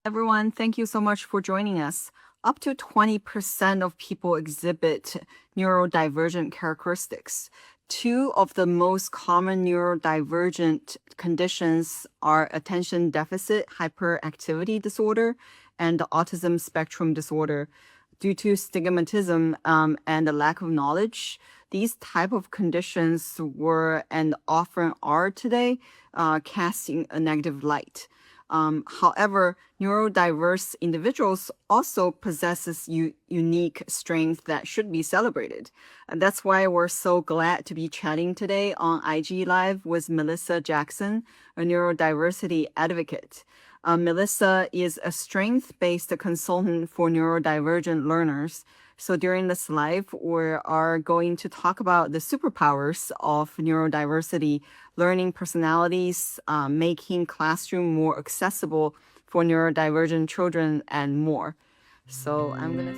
everyone. Thank you so much for joining us. Up to 20% of people exhibit neurodivergent characteristics. Two of the most common neurodivergent conditions are attention deficit hyperactivity disorder and autism spectrum disorder. Due to stigmatism and the lack of knowledge, these type of conditions were and often are today casting a negative light. However, neurodiverse individuals also possesses unique strengths that should be celebrated. And that's why we're so glad to be chatting today on IG Live with Melissa Jackson, a neurodiversity advocate. Melissa is a strength-based consultant for neurodivergent learners. So during this live, we are going to talk about the superpowers of neurodiversity learning personalities, making classroom more accessible for neurodivergent children, and more. So I'm gonna.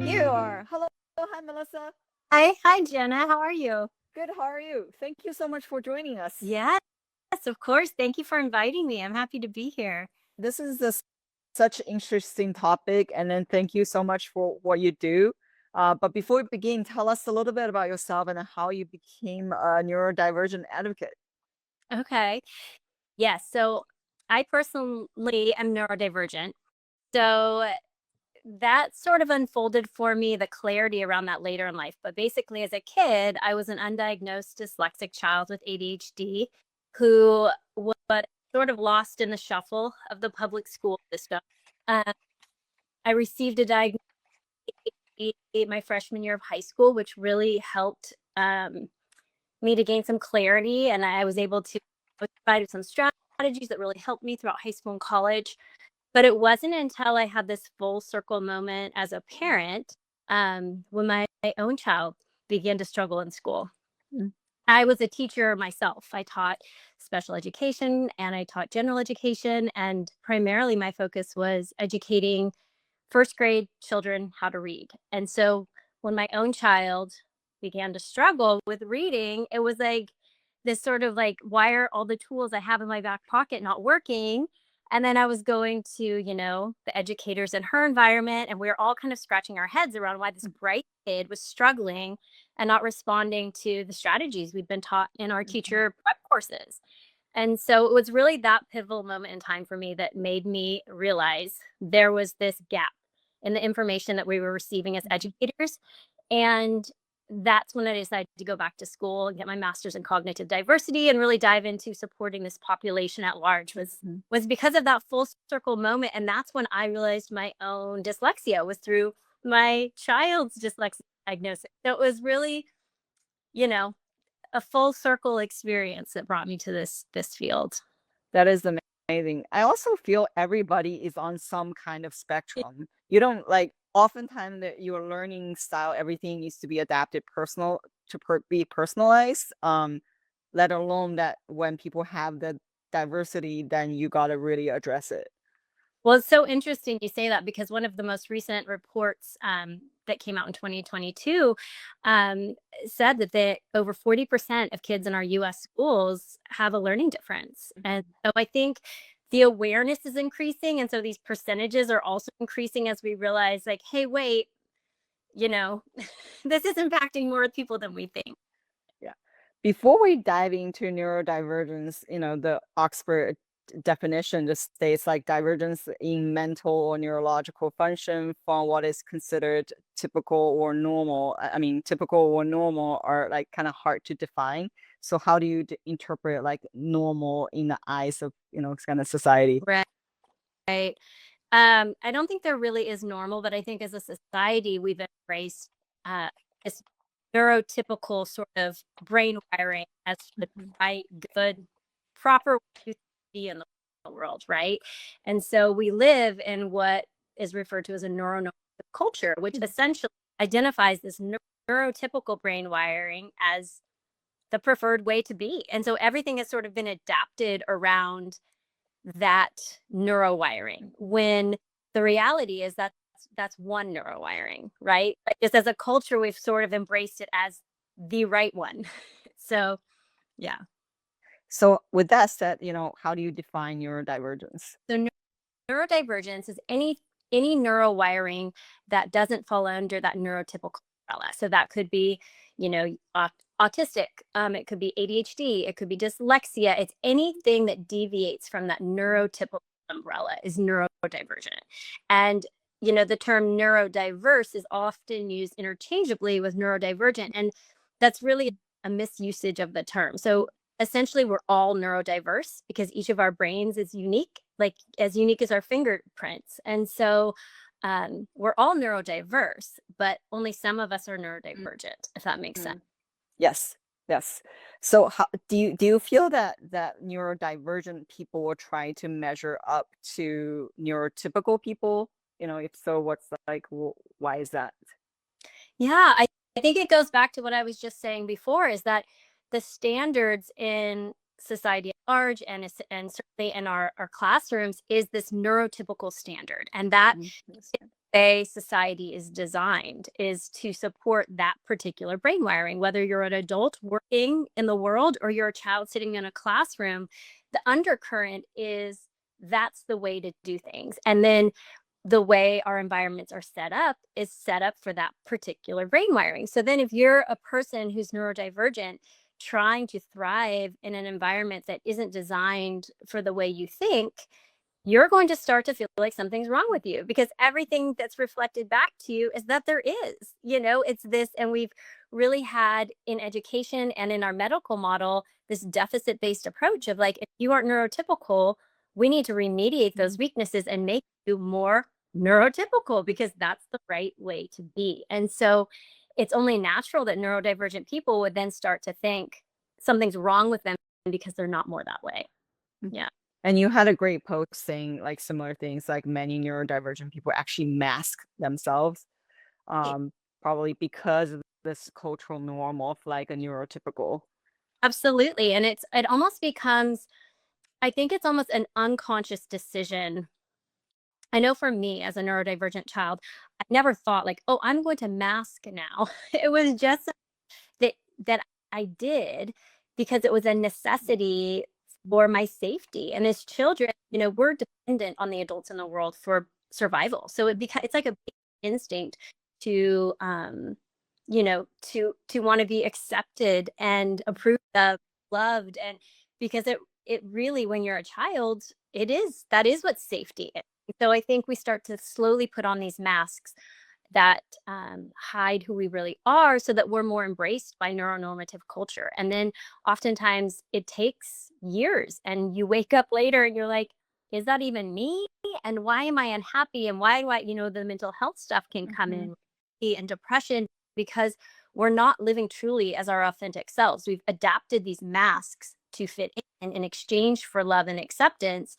Here you are. Hello, hi Melissa. Hi, Jenna. How are you? Good. How are you? Thank you so much for joining us. Yes, of course. Thank you for inviting me. I'm happy to be here. This is such interesting topic, and then thank you so much for what you do. But before we begin, tell us a little bit about yourself and how you became a neurodivergent advocate. Okay. Yes. So I personally am neurodivergent. So that sort of unfolded for me, the clarity around that later in life. But basically, as a kid, I was an undiagnosed dyslexic child with ADHD who was sort of lost in the shuffle of the public school system. Uh, I received a diagnosis my freshman year of high school, which really helped me to gain some clarity. And I was able to provide some strategies that really helped me throughout high school and college. But it wasn't until I had this full circle moment as a parent when my own child began to struggle in school. Mm. I was a teacher myself. I taught special education and I taught general education. And primarily my focus was educating first grade children how to read. And so when my own child began to struggle with reading, it was like this sort of like, why are all the tools I have in my back pocket not working? And then I was going to, the educators in her environment, and we were all kind of scratching our heads around why this bright kid was struggling and not responding to the strategies we'd been taught in our teacher prep courses. And so it was really that pivotal moment in time for me that made me realize there was this gap in the information that we were receiving as educators. And that's when I decided to go back to school and get my master's in cognitive diversity and really dive into supporting this population at large was because of that full circle moment. And that's when I realized my own dyslexia was through my child's dyslexia diagnosis. So it was really, you know, a full circle experience that brought me to this field. That is amazing. I also feel everybody is on some kind of spectrum. You don't like oftentimes that your learning style, everything needs to be adapted personal to be personalized. Let alone that when people have the diversity, then you gotta really address it. Well, it's so interesting you say that because one of the most recent reports that came out in 2022 said that over 40% of kids in our US schools have a learning difference. And so I think the awareness is increasing. And so these percentages are also increasing as we realize, like, hey, wait, you know, this is impacting more people than we think. Yeah. Before we dive into neurodivergence, the Oxford definition just states like divergence in mental or neurological function from what is considered typical or normal. I mean, typical or normal are like kind of hard to define. So how do you interpret like normal in the eyes of, kind of society? Right. I don't think there really is normal, but I think as a society, we've embraced this neurotypical sort of brain wiring as the right, good, proper way to be in the world, right? And so we live in what is referred to as a neuronormative culture, which essentially identifies this neurotypical brain wiring as the preferred way to be. And so everything has sort of been adapted around that neurowiring when the reality is that that's one neurowiring, right? Like just as a culture, we've sort of embraced it as the right one. So Yeah. So with that said, how do you define neurodivergence? So neurodivergence is any neurowiring that doesn't fall under that neurotypical umbrella. So that could be, autistic. It could be ADHD. It could be dyslexia. It's anything that deviates from that neurotypical umbrella is neurodivergent. And the term neurodiverse is often used interchangeably with neurodivergent, and that's really a misusage of the term. So essentially we're all neurodiverse because each of our brains is unique, like as unique as our fingerprints. And so we're all neurodiverse, but only some of us are neurodivergent, if that makes sense. Mhm. Yes, yes. So how do you feel that neurodivergent people will try to measure up to neurotypical people? If so, why is that? Yeah, I think it goes back to what I was just saying before, is that the standards in society at large and certainly in our classrooms is this neurotypical standard. And that Yes. way society is designed is to support that particular brain wiring. Whether you're an adult working in the world or you're a child sitting in a classroom, the undercurrent is that's the way to do things. And then the way our environments are set up is set up for that particular brain wiring. So then if you're a person who's neurodivergent trying to thrive in an environment that isn't designed for the way you think, you're going to start to feel like something's wrong with you because everything that's reflected back to you is that there is, it's this. And we've really had in education and in our medical model this deficit based approach of like, if you aren't neurotypical, we need to remediate those weaknesses and make you more neurotypical because that's the right way to be. And so it's only natural that neurodivergent people would then start to think something's wrong with them because they're not more that way. Mm. Yeah. And you had a great post saying like similar things, like many neurodivergent people actually mask themselves, probably because of this cultural norm of like a neurotypical. Absolutely. And it almost becomes, I think it's almost an unconscious decision. I know for me as a neurodivergent child, I never thought like, oh, I'm going to mask now. It was just that I did because it was a necessity for my safety. And as children, we're dependent on the adults in the world for survival. So it's like a big instinct to to want to be accepted and approved of, loved. And because it really, when you're a child, that is what safety is. So I think we start to slowly put on these masks that hide who we really are so that we're more embraced by neuronormative culture. And then oftentimes it takes years and you wake up later and you're like, is that even me? And why am I unhappy? And why do the mental health stuff can come Mhm. in and depression because we're not living truly as our authentic selves. We've adapted these masks to fit in exchange for love and acceptance,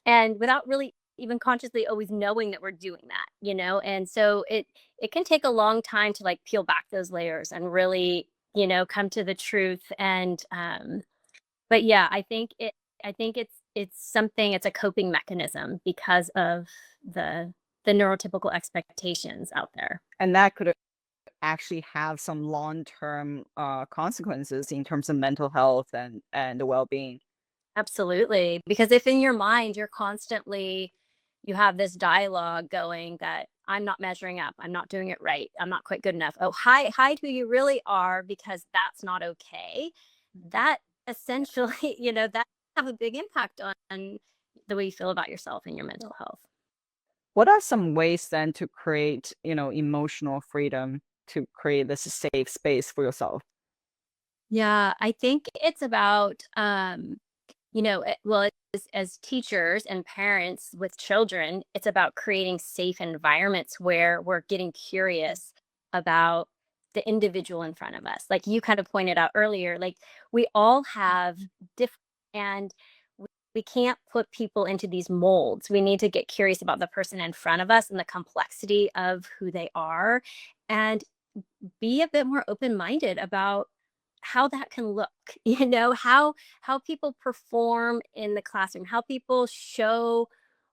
and without really even consciously always knowing that we're doing that, and so it can take a long time to like peel back those layers and really come to the truth. And but yeah, it's a coping mechanism because of the the neurotypical expectations out there. And that could actually have some long-term consequences in terms of mental health and the well-being. Absolutely. Because if in your mind you have this dialogue going that I'm not measuring up, I'm not doing it right, I'm not quite good enough. Oh, hide who you really are because that's not okay. That essentially, that have a big impact on the way you feel about yourself and your mental health. What are some ways then to create, emotional freedom, to create this safe space for yourself? Yeah, I think it's about well, as teachers and parents with children, it's about creating safe environments where we're getting curious about the individual in front of us. Like you kind of pointed out earlier, like we all have different, and we can't put people into these molds. We need to get curious about the person in front of us and the complexity of who they are, and be a bit more open-minded about how that can look. How people perform in the classroom, how people show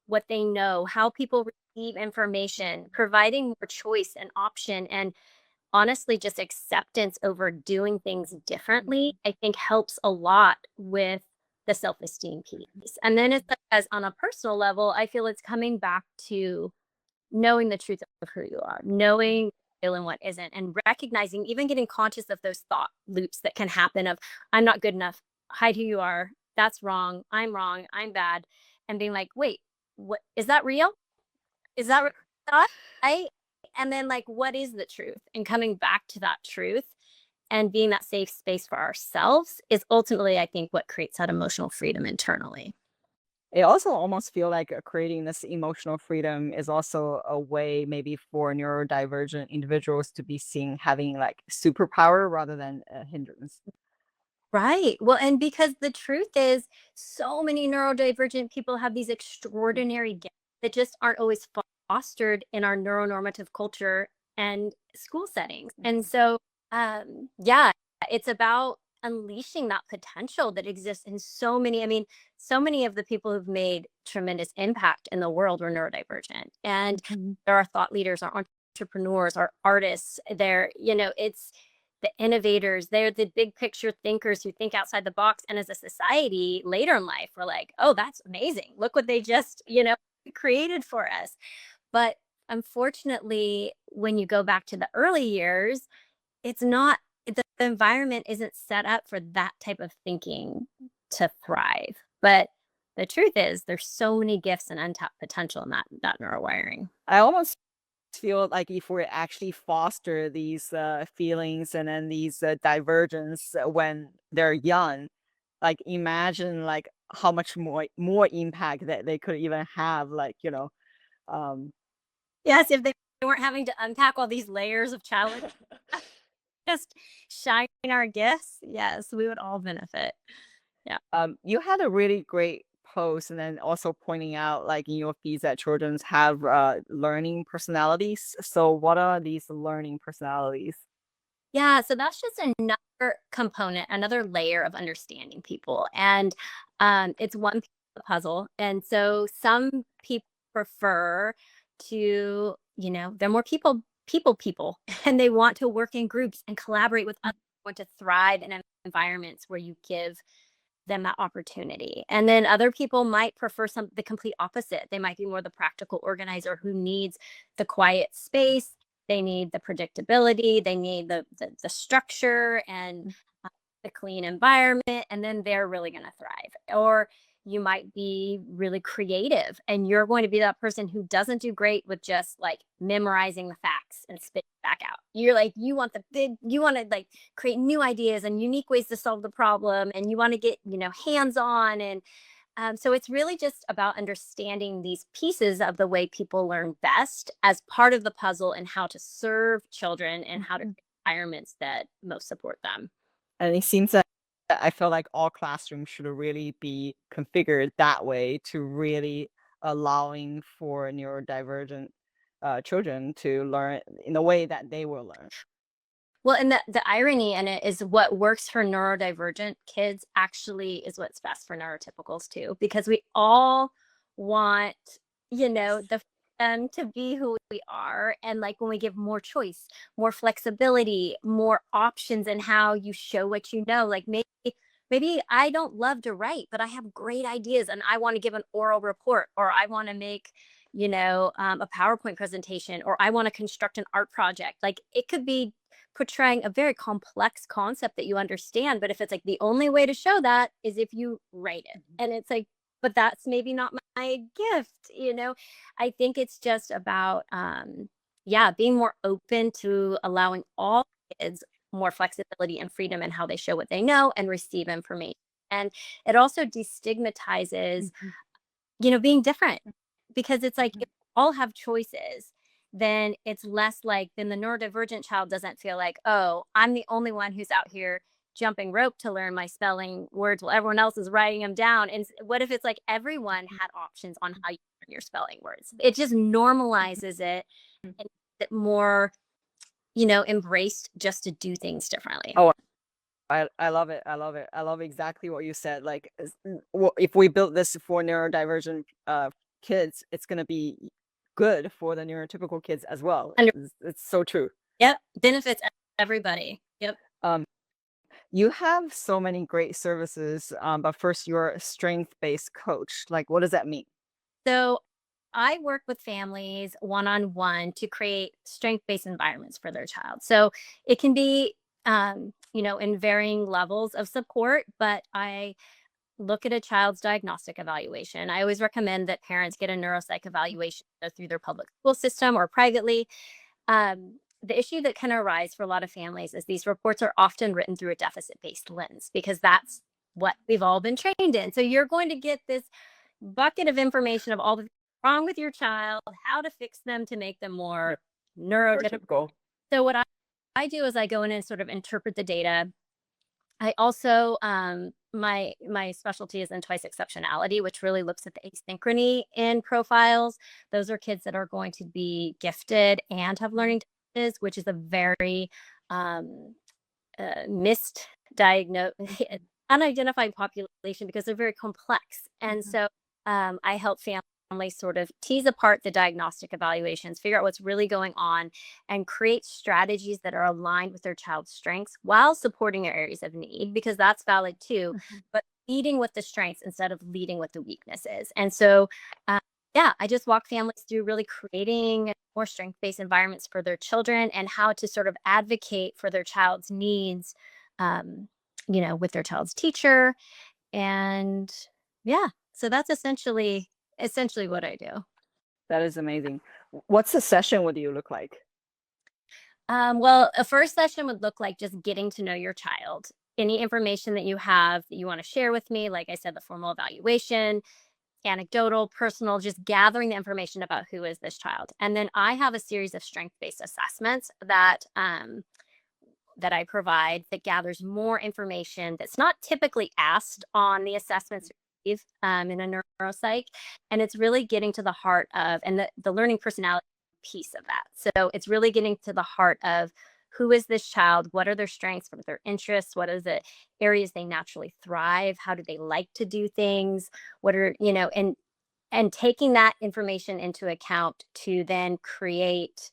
what they know, how people receive information, providing more choice and option. And honestly, just acceptance over doing things differently, I think helps a lot with the self-esteem piece. And then it's like, as on a personal level, I feel it's coming back to knowing the truth of who you are, knowing what real and what isn't, and recognizing, even getting conscious of those thought loops that can happen of, I'm not good enough, hide who you are, that's wrong, I'm bad, and being like, wait, what is that real? Is that thought? I And then like, what is the truth? And coming back to that truth and being that safe space for ourselves is ultimately, I think, what creates that emotional freedom internally. It also almost feel like creating this emotional freedom is also a way maybe for neurodivergent individuals to be seen having like superpower rather than a hindrance. Right. Well, and because the truth is, so many neurodivergent people have these extraordinary gifts that just aren't always fostered in our neuronormative culture and school settings. And so, yeah, it's about unleashing that potential that exists in so many. I mean, so many of the people who've made tremendous impact in the world were neurodivergent. And Mhm. there are thought leaders, our entrepreneurs, our artists. It's the innovators, they're the big picture thinkers who think outside the box. And as a society later in life, we're like, oh, that's amazing. Look what they just, created for us. But unfortunately, when you go back to the early years, it's not, the environment isn't set up for that type of thinking to thrive. But the truth is, there's so many gifts and untapped potential in that neurowiring. I almost feel like if we actually foster these feelings and then these divergence when they're young, like imagine like how much more impact that they could even have, like um Yes, if they weren't having to unpack all these layers of challenge, just shine our gifts, yes, we would all benefit. Yeah. you had a really great post and then also pointing out like in your feeds that children have learning personalities. So what are these learning personalities? Yeah, so that's just another component, another layer of understanding people, and, it's one piece of the puzzle, and so some people prefer to, they're more people, and they want to work in groups and collaborate with others, want to thrive in environments where you give them that opportunity. And then other people might prefer the complete opposite. They might be more the practical organizer who needs the quiet space. They need the predictability. They need the structure and uh, the clean environment. And then they're really going to thrive. Or you might be really creative and you're going to be that person who doesn't do great with just like memorizing the facts and spitting back out. You're like, you want to like create new ideas and unique ways to solve the problem, and you want to get hands on. And so it's really just about understanding these pieces of the way people learn best as part of the puzzle, and how to serve children and how to Mhm. create environments that most support them. And it seems that I feel like all classrooms should really be configured that way to really allowing for neurodivergent children to learn in the way that they will learn. Well, and the irony in it is, what works for neurodivergent kids actually is what's best for neurotypicals too, because we all want, the freedom to be who we are. And like, when we give more choice, more flexibility, more options in how you show what you know, like maybe I don't love to write, but I have great ideas and I want to give an oral report, or I want to make, a PowerPoint presentation, or I want to construct an art project. Like, it could be portraying a very complex concept that you understand. But if it's like, the only way to show that is if you write it, Mhm. and it's like, but that's maybe not my gift. I think it's just about, yeah, being more open to allowing all kids more flexibility and freedom in how they show what they know and receive information. And it also destigmatizes, Mhm. being different, because it's like, Mhm. if we all have choices, then it's less like, then the neurodivergent child doesn't feel like, oh, I'm the only one who's out here jumping rope to learn my spelling words while everyone else is writing them down. And what if it's like, everyone had options on how you learn your spelling words? It just normalizes it and makes it more, embraced just to do things differently. Oh, I love it. I love it. I love exactly what you said. Like, if we built this for neurodivergent kids, it's gonna be good for the neurotypical kids as well. It's so true. Yep, benefits everybody. Yep. Um, you have so many great services, but first, you're a strength-based coach. Like, what does that mean? So I work with families one on one to create strength based environments for their child. So it can be, in varying levels of support, but I look at a child's diagnostic evaluation. I always recommend that parents get a neuropsych evaluation through their public school system or privately. The issue that can arise for a lot of families is these reports are often written through a deficit based lens because that's what we've all been trained in. So you're going to get this bucket of information of all the things wrong with your child, how to fix them to make them more neurodivergent. Typical. So what I do is I go in and sort of interpret the data. I also my specialty is in twice exceptionality, which really looks at the asynchrony in profiles. Those are kids that are going to be gifted and have learning differences, which is a very um, misdiagnosed, unidentified population because they're very complex. And so I help families sort of tease apart the diagnostic evaluations, figure out what's really going on, and create strategies that are aligned with their child's strengths while supporting their areas of need, because that's valid too, but leading with the strengths instead of leading with the weaknesses. And so, yeah, I just walk families through really creating more strength based environments for their children and how to sort of advocate for their child's needs, um, with their child's teacher. And yeah, so that's essentially what I do. That is amazing. What's the session with you look like? Well, a first session would look like just getting to know your child. Any information that you have that you want to share with me, like I said, the formal evaluation, anecdotal, personal, just gathering the information about who is this child. And then I have a series of strength-based assessments that I provide that gathers more information that's not typically asked on the assessments in a neuropsych. And it's really getting to the heart of, and the learning personality piece of that. So it's really getting to the heart of who is this child? What are their strengths? What are their interests? What are the areas they naturally thrive? How do they like to do things? What are, and taking that information into account to then create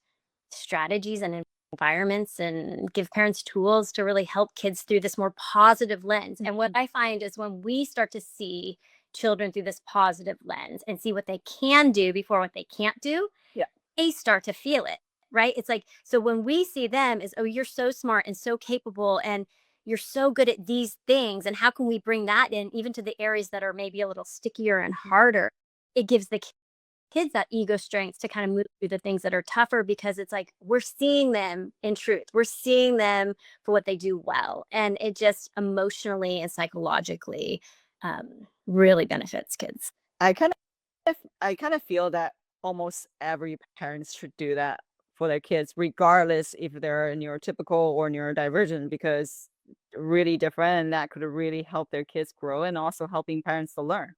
strategies and environments and give parents tools to really help kids through this more positive lens. And what I find is when we start to see children through this positive lens and see what they can do before what they can't do, Yeah. they start to feel it, right? It's like, so when we see them is, oh, you're so smart and so capable and you're so good at these things. And how can we bring that in even to the areas that are maybe a little stickier and harder? It gives the kids that ego strength to kind of move through the things that are tougher because it's like we're seeing them in truth. We're seeing them for what they do well. And it just emotionally and psychologically really benefits kids. I kind I kind of feel that almost every parent should do that for their kids, regardless if they're neurotypical or neurodivergent, because really different and that could really help their kids grow and also helping parents to learn.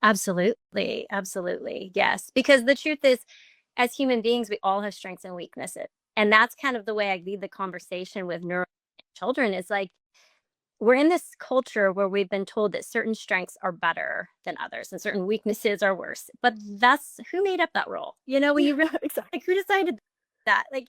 Absolutely. Absolutely. Yes. Because the truth is, as human beings, we all have strengths and weaknesses. And that's kind of the way I lead the conversation with neuro children is like, we're in this culture where we've been told that certain strengths are better than others and certain weaknesses are worse. But that's who made up that rule. When you Yeah, really exactly. like who decided that? Like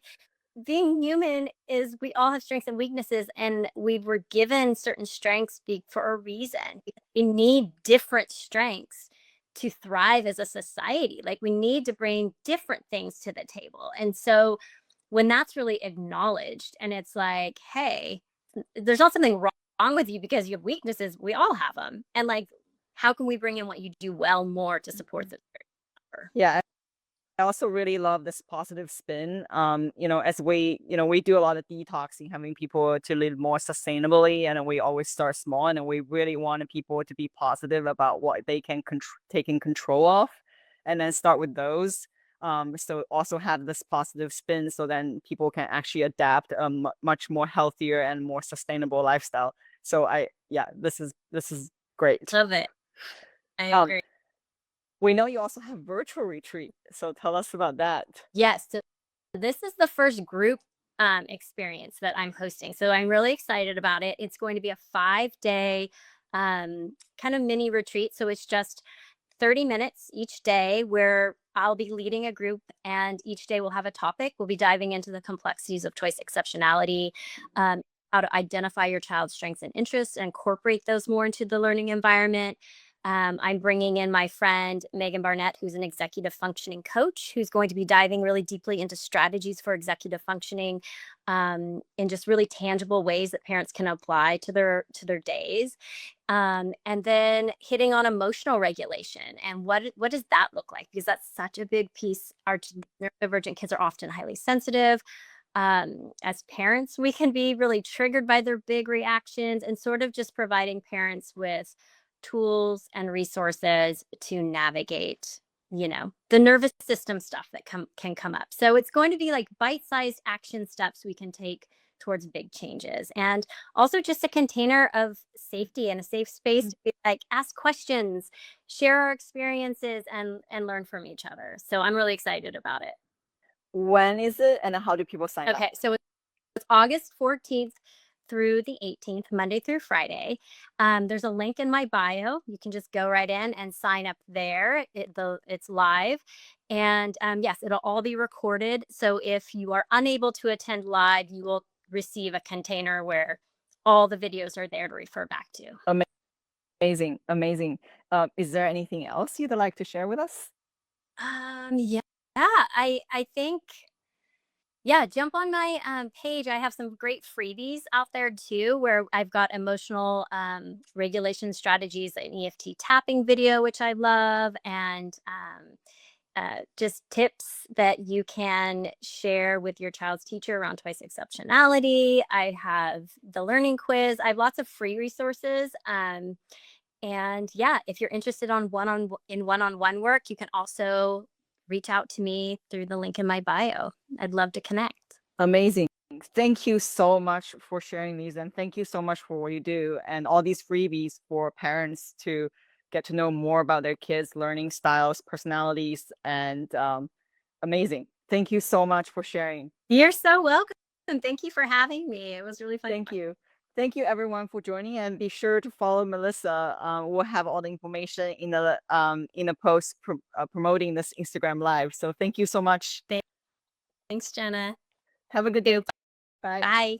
being human is we all have strengths and weaknesses and we were given certain strengths for a reason. We need different strengths to thrive as a society. Like we need to bring different things to the table. And so when that's really acknowledged and it's like, hey, there's not something wrong with you because you have weaknesses. We all have them. And like, how can we bring in what you do well more to support the Yeah, I also really love this positive spin. As we do a lot of detoxing, having people to live more sustainably, and we always start small, and we really want people to be positive about what they can take in control of, and then start with those. So also have this positive spin, so then people can actually adapt a much more healthier and more sustainable lifestyle. So yeah, this is great. Love it. I Um, agree. we know you also have virtual retreat, so tell us about that. Yes. So this is the first group experience that I'm hosting. So I'm really excited about it. It's going to be a 5 day kind of mini retreat. So it's just 30 minutes each day where I'll be leading a group, and each day we'll have a topic. We'll be diving into the complexities of choice exceptionality, um, how to identify your child's strengths and interests, and incorporate those more into the learning environment. I'm bringing in my friend Megan Barnett, who's an executive functioning coach, who's going to be diving really deeply into strategies for executive functioning, in just really tangible ways that parents can apply to their days. And then hitting on emotional regulation and what does that look like? Because that's such a big piece. Our neurodivergent kids are often highly sensitive. As parents, we can be really triggered by their big reactions, and sort of just providing parents with tools and resources to navigate, the nervous system stuff that can come up. So it's going to be like bite-sized action steps we can take towards big changes, and also just a container of safety and a safe space to be like ask questions, share our experiences, and learn from each other. So I'm really excited about it. When is it and how do people sign up? Okay, so it's August 14th through the 18th, Monday through Friday. There's a link in my bio. You can just go right in and sign up there. It's live. And yes, it'll all be recorded. So if you are unable to attend live, you will receive a container where all the videos are there to refer back to. Amazing, amazing. Is there anything else you'd like to share with us? Yeah, I think, yeah, jump on my page. I have some great freebies out there too, where I've got emotional regulation strategies, an EFT tapping video, which I love, and just tips that you can share with your child's teacher around twice exceptionality. I have the learning quiz. I have lots of free resources. And yeah, if you're interested in one-on-one work, you can also reach out to me through the link in my bio. I'd love to connect. Amazing. Thank you so much for sharing these, and thank you so much for what you do and all these freebies for parents to get to know more about their kids' learning styles, personalities, and amazing. Thank you so much for sharing. You're so welcome. Thank you for having me. It was really fun. Thank you. Thank you everyone for joining, and be sure to follow Melissa. We'll have all the information in the post promoting this Instagram live. So thank you so much. Thanks, Jenna. Have a good day. You. Bye. Bye.